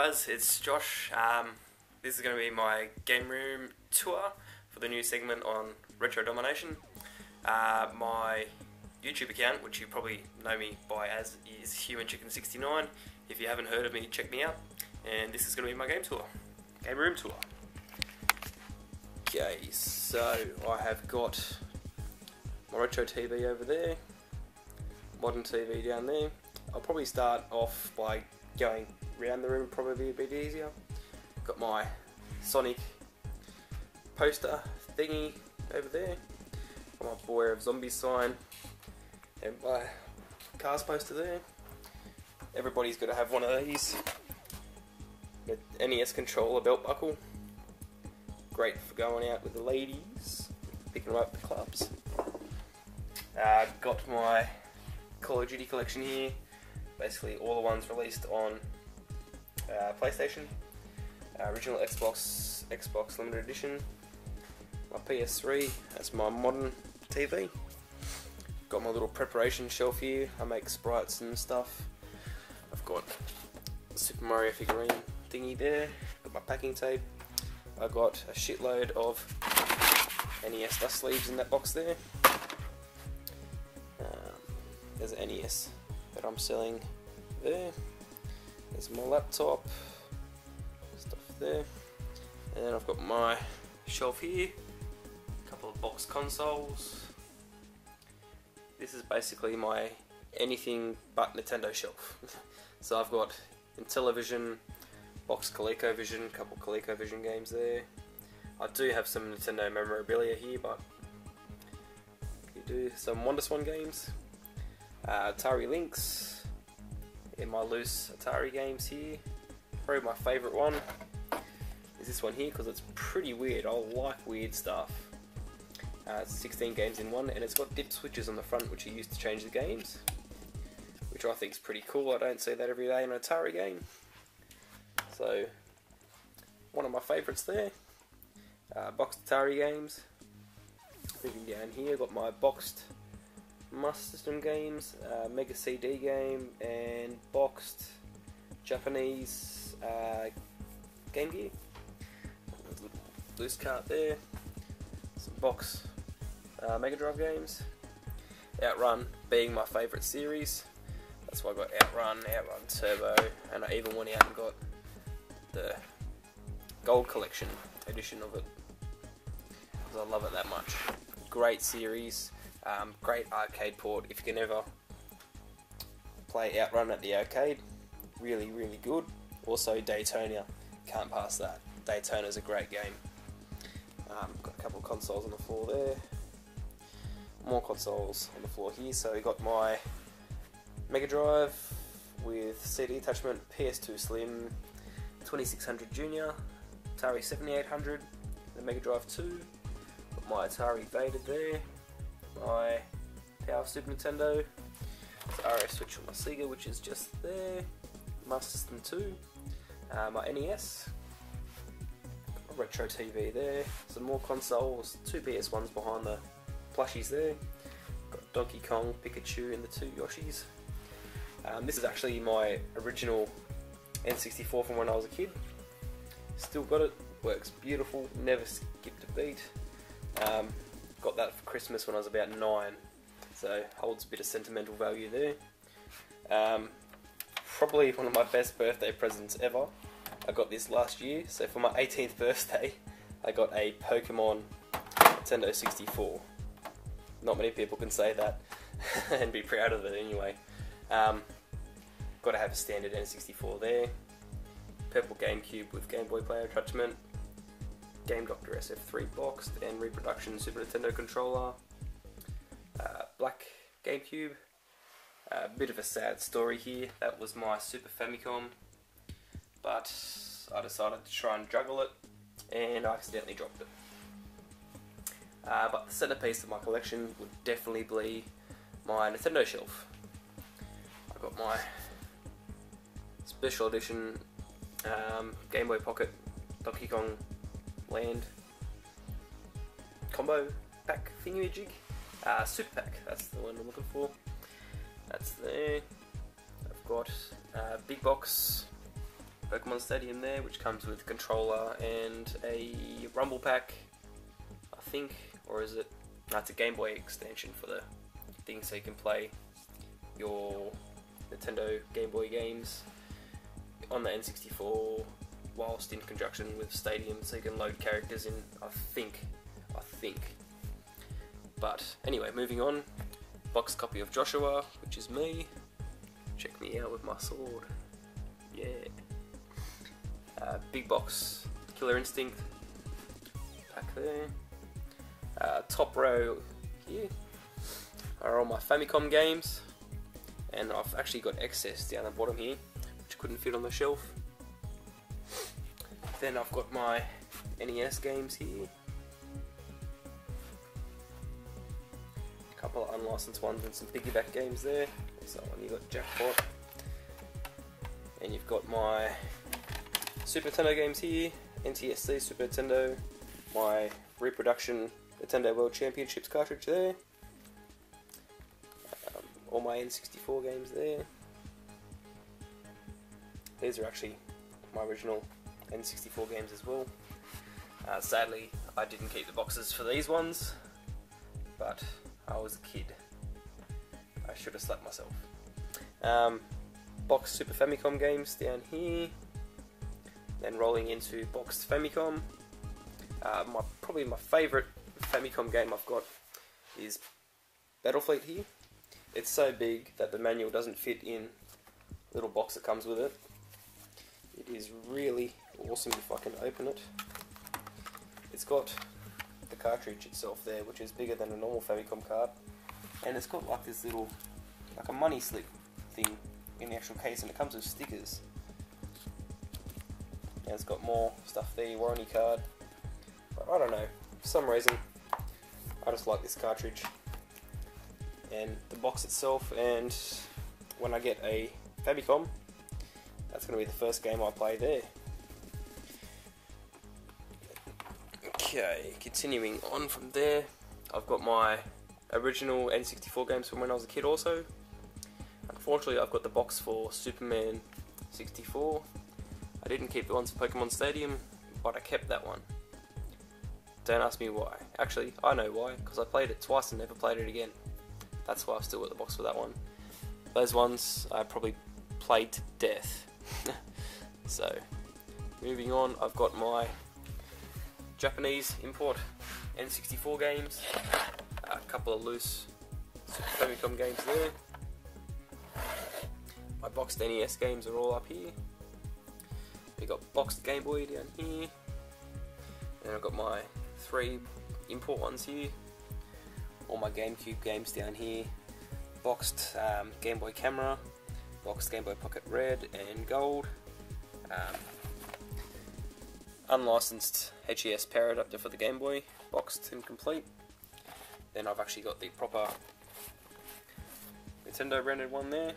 guys, it's Josh. This is going to be my game room tour for the new segment on Retro Domination. My YouTube account, which you probably know me by as, is HumanChicken69. If you haven't heard of me, check me out. And this is going to be my game room tour. Okay, so I have got my retro TV over there, modern TV down there. I'll probably start off by going around the room, probably a bit easier. Got my Sonic poster thingy over there. Got my Beware of Zombies sign and my Cars poster there. Everybody's got to have one of these. The NES controller belt buckle. Great for going out with the ladies, picking them up at the clubs. Got my Call of Duty collection here. Basically all the ones released on PlayStation. Original Xbox Limited Edition. My PS3, that's my modern TV. Got my little preparation shelf here. I make sprites and stuff. I've got the Super Mario figurine thingy there. Got my packing tape. I got a shitload of NES dust sleeves in that box there. There's an NES that I'm selling there. There's my laptop stuff there, and then I've got my shelf here, a couple of box consoles. This is basically my anything but Nintendo shelf. So I've got Intellivision, box ColecoVision, a couple ColecoVision games there. I do have some Nintendo memorabilia here, but you do some WonderSwan games. Atari Lynx, in my loose Atari games here. Probably my favourite one is this one here because it's pretty weird. I like weird stuff. It's 16 games in one, and it's got dip switches on the front which are used to change the games, which I think is pretty cool. I don't see that every day in an Atari game. So, one of my favourites there. Boxed Atari games. Moving down here, got my boxed Master System games, Mega CD game, and boxed Japanese Game Gear. Little loose cart there. Some box Mega Drive games. Outrun being my favourite series. That's why I got Outrun Turbo, and I even went out and got the Gold Collection edition of it because I love it that much. Great series. Great arcade port if you can ever play Outrun at the arcade. Really, really good. Also Daytona, can't pass that. Daytona's a great game. Got a couple of consoles on the floor there. More consoles on the floor here. So we got my Mega Drive with CD attachment, PS2 Slim, 2600 Junior, Atari 7800, the Mega Drive 2. Got my Atari Vader there. My Power Super Nintendo, RF switch on my Sega, which is just there, Master System 2, my NES, a retro TV there, some more consoles, 2 PS1s behind the plushies there, got Donkey Kong, Pikachu and the 2 Yoshis. This is actually my original N64 from when I was a kid. Still got it, works beautiful, never skipped a beat. Got that for Christmas when I was about 9, so holds a bit of sentimental value there. Probably one of my best birthday presents ever. I got this last year, so for my 18th birthday I got a Pokemon Nintendo 64. Not many people can say that and be proud of it anyway. Got to have a standard N64 there. Purple GameCube with Game Boy Player attachment. Game Doctor SF3 boxed and reproduction Super Nintendo controller. Black GameCube. A bit of a sad story here. That was my Super Famicom, but I decided to try and juggle it and I accidentally dropped it. But the centerpiece of my collection would definitely be my Nintendo shelf. I got my special edition Game Boy Pocket Donkey Kong Land combo pack thingamajig, super pack, that's the one I'm looking for. That's there. I've got big box Pokemon Stadium there, which comes with a controller and a Rumble Pack, I think, or is it? No, it's a Game Boy extension for the thing, so you can play your Nintendo Game Boy games on the N64 whilst in conjunction with Stadium, so you can load characters in, I think. But anyway, moving on. Box copy of Joshua, which is me. Check me out with my sword. Yeah. Big box Killer Instinct pack there. Top row here are all my Famicom games, and I've actually got excess down the bottom here which couldn't fit on the shelf. Then I've got my NES games here, a couple of unlicensed ones and some piggyback games there. So you got Jackpot, and you've got my Super Nintendo games here, NTSC Super Nintendo, my reproduction Nintendo World Championships cartridge there, all my N64 games there. These are actually my original N64 games as well. Sadly, I didn't keep the boxes for these ones, but I was a kid. I should have slapped myself. Boxed Super Famicom games down here. Then rolling into boxed Famicom. Probably my favourite Famicom game I've got is Battlefleet here. It's so big that the manual doesn't fit in the little box that comes with it. It is really awesome if I can open it. It's got the cartridge itself there, which is bigger than a normal Famicom card, and it's got like this little, like a money slip thing in the actual case, and it comes with stickers. And it's got more stuff there, warranty card. But I don't know, for some reason I just like this cartridge and the box itself, and when I get a Famicom, that's going to be the first game I play there. Okay, continuing on from there, I've got my original N64 games from when I was a kid also. Unfortunately, I've got the box for Superman 64. I didn't keep the ones for Pokemon Stadium, but I kept that one. Don't ask me why. Actually, I know why, because I played it twice and never played it again. That's why I've still got the box for that one. Those ones I probably played to death. So, moving on, I've got my Japanese import N64 games, a couple of loose Super Famicom games there. My boxed NES games are all up here. We've got boxed Game Boy down here. Then I've got my 3 import ones here. All my GameCube games down here. Boxed Game Boy Camera, boxed Game Boy Pocket Red and Gold. Unlicensed HES power adapter for the Game Boy, boxed and complete. Then I've actually got the proper Nintendo branded one there.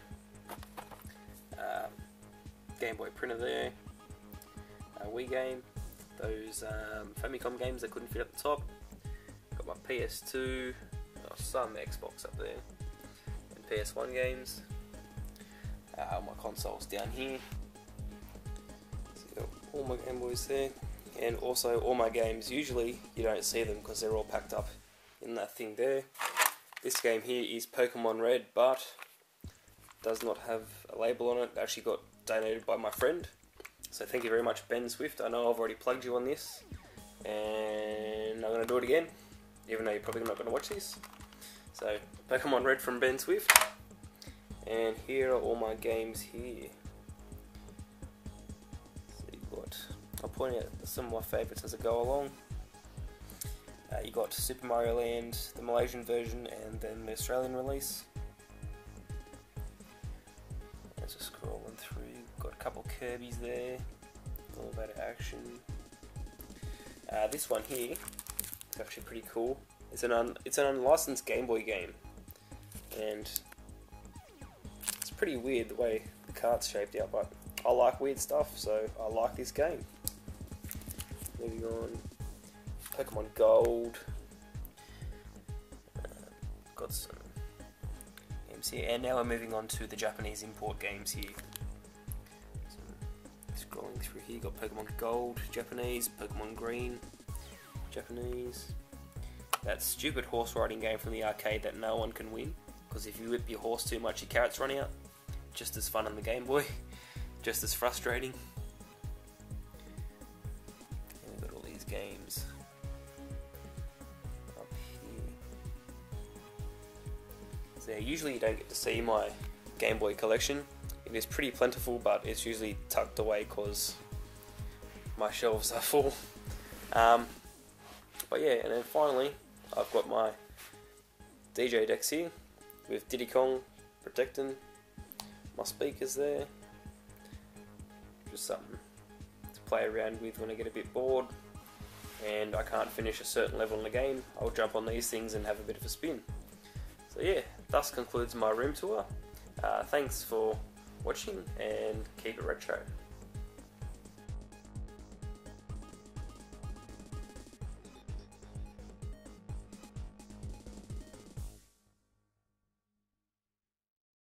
Game Boy printer there. Wii game. Those Famicom games that couldn't fit at the top. Got my PS2, some Xbox up there, and PS1 games. My consoles down here. So all my Game Boys there, and also all my games. Usually you don't see them because they're all packed up in that thing there. This game here is Pokemon Red, but does not have a label on it. It actually got donated by my friend. So thank you very much, Ben Swift. I know I've already plugged you on this, and I'm going to do it again, even though you're probably not going to watch this. So, Pokemon Red from Ben Swift, and here are all my games here. So you've got, I'll point out some of my favourites as I go along. You got Super Mario Land, the Malaysian version, and then the Australian release. Let's just scrolling through. Got a couple Kirby's there, all about action. This one here is actually pretty cool. It's an unlicensed Game Boy game, and it's pretty weird the way the card's shaped out, but I like weird stuff, so I like this game. Moving on, Pokemon Gold. Got some games here, and now we're moving on to the Japanese import games here. Scrolling through here, got Pokemon Gold, Japanese, Pokemon Green, Japanese. That stupid horse riding game from the arcade that no one can win, because if you whip your horse too much, your carrots run out. Just as fun on the Game Boy, just as frustrating. And we've got all these games up here. So yeah, usually you don't get to see my Game Boy collection. It is pretty plentiful, but it's usually tucked away because my shelves are full. But yeah, and then finally I've got my DJ decks here with Diddy Kong protecting my speakers there. Just something to play around with when I get a bit bored and I can't finish a certain level in the game. I'll jump on these things and have a bit of a spin. So yeah, thus concludes my room tour. Thanks for watching and keep it retro.